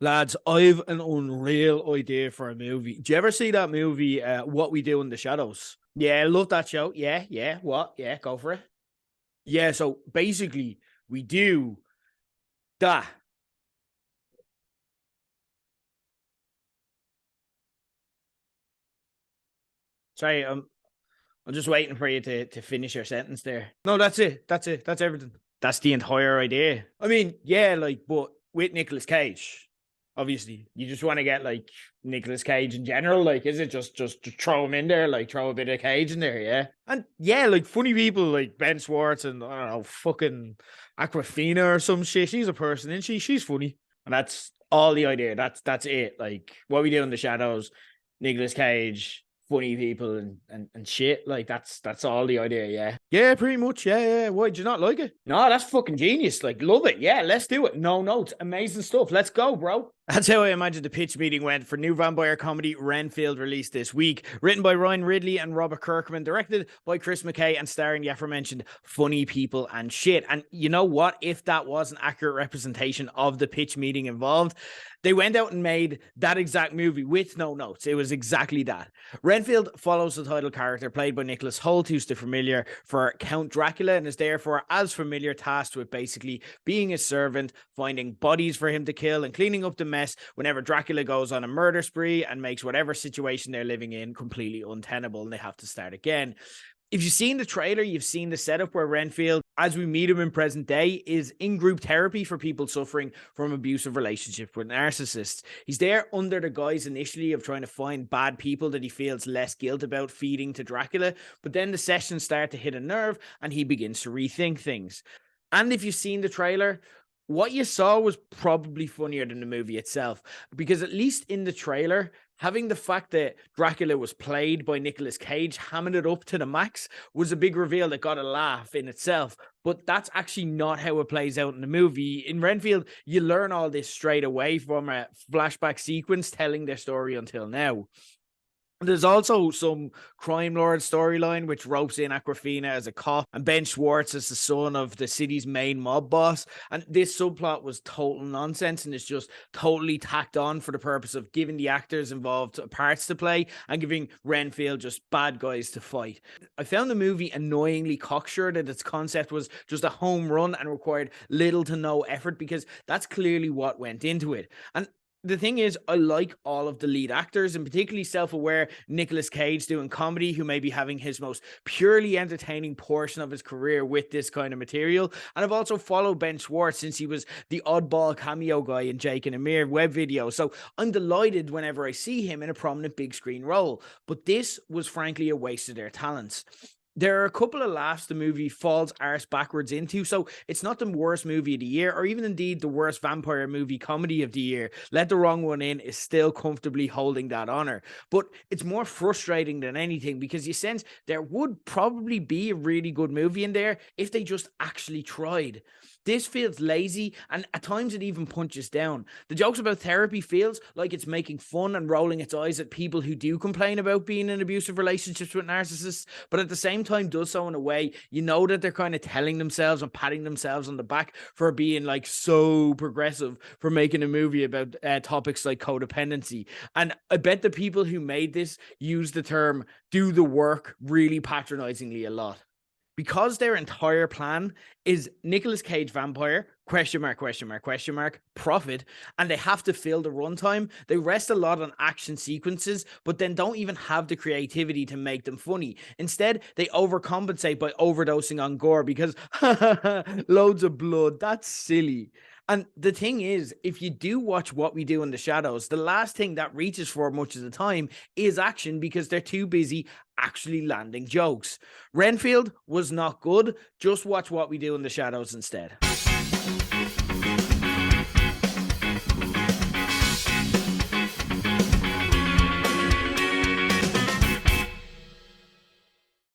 Lads, I've an unreal idea for a movie. Do you ever see that movie, What We Do in the Shadows? Yeah, I love that show. Yeah, yeah. What? Yeah, go for it. Yeah, so basically, we do that. Sorry, I'm just waiting for you to finish your sentence there. No, that's it. That's it. That's everything. That's the entire idea. I mean, yeah, like, but with Nicolas Cage, obviously, you just want to get like Nicolas Cage in general. Like, is it just to throw him in there, like throw a bit of Cage in there, yeah? And yeah, like funny people like Ben Schwartz and I don't know, fucking Aquafina or some shit. She's a person, and she's funny, and that's all the idea. That's it. Like what we do in the shadows, Nicolas Cage, funny people and shit. Like that's all the idea, yeah. Yeah, pretty much. Yeah, yeah. Why did you not like it? No, that's fucking genius. Like, love it. Yeah, let's do it. No notes. Amazing stuff. Let's go, bro. That's how I imagine the pitch meeting went for new vampire comedy Renfield, released this week. Written by Ryan Ridley and Robert Kirkman, directed by Chris McKay, and starring the aforementioned funny people and shit. And you know what? If that was an accurate representation of the pitch meeting involved, they went out and made that exact movie with no notes. It was exactly that. Renfield follows the title character, played by Nicholas Hoult, who's the familiar for Count Dracula, and is therefore, as familiar, tasked with basically being his servant, finding bodies for him to kill, and cleaning up the mess whenever Dracula goes on a murder spree and makes whatever situation they're living in completely untenable and they have to start again. If you've seen the trailer, you've seen the setup where Renfield, as we meet him in present day, is in group therapy for people suffering from abusive relationships with narcissists. He's there under the guise initially of trying to find bad people that he feels less guilt about feeding to Dracula, but then the sessions start to hit a nerve and he begins to rethink things. And if you've seen the trailer, what you saw was probably funnier than the movie itself, because at least in the trailer, having the fact that Dracula was played by Nicolas Cage, hamming it up to the max, was a big reveal that got a laugh in itself. But that's actually not how it plays out in the movie. In Renfield, you learn all this straight away from a flashback sequence telling their story until now. There's also some crime lord storyline which ropes in Aquafina as a cop and Ben Schwartz as the son of the city's main mob boss. And this subplot was total nonsense and is just totally tacked on for the purpose of giving the actors involved parts to play and giving Renfield just bad guys to fight. I found the movie annoyingly cocksure that its concept was just a home run and required little to no effort, because that's clearly what went into it. And the thing is, I like all of the lead actors, and particularly self-aware Nicolas Cage doing comedy, who may be having his most purely entertaining portion of his career with this kind of material. And I've also followed Ben Schwartz since he was the oddball cameo guy in Jake and Amir web video. So I'm delighted whenever I see him in a prominent big screen role. But this was frankly a waste of their talents. There are a couple of laughs the movie falls arse backwards into, so it's not the worst movie of the year, or even indeed the worst vampire movie comedy of the year. Let the Wrong One In is still comfortably holding that honor. But it's more frustrating than anything, because you sense there would probably be a really good movie in there if they just actually tried. This feels lazy, and at times it even punches down. The jokes about therapy feels like it's making fun and rolling its eyes at people who do complain about being in abusive relationships with narcissists, but at the same time does so in a way you know that they're kind of telling themselves and patting themselves on the back for being like so progressive, for making a movie about topics like codependency. And I bet the people who made this use the term "do the work" really patronizingly a lot, because their entire plan is Nicolas Cage vampire, question mark, question mark, question mark, profit, and they have to fill the runtime. They rest a lot on action sequences, but then don't even have the creativity to make them funny. Instead, they overcompensate by overdosing on gore because loads of blood. That's silly. And the thing is, if you do watch What We Do in the Shadows, the last thing that reaches for much of the time is action, because they're too busy actually landing jokes. Renfield was not good. Just watch What We Do in the Shadows instead.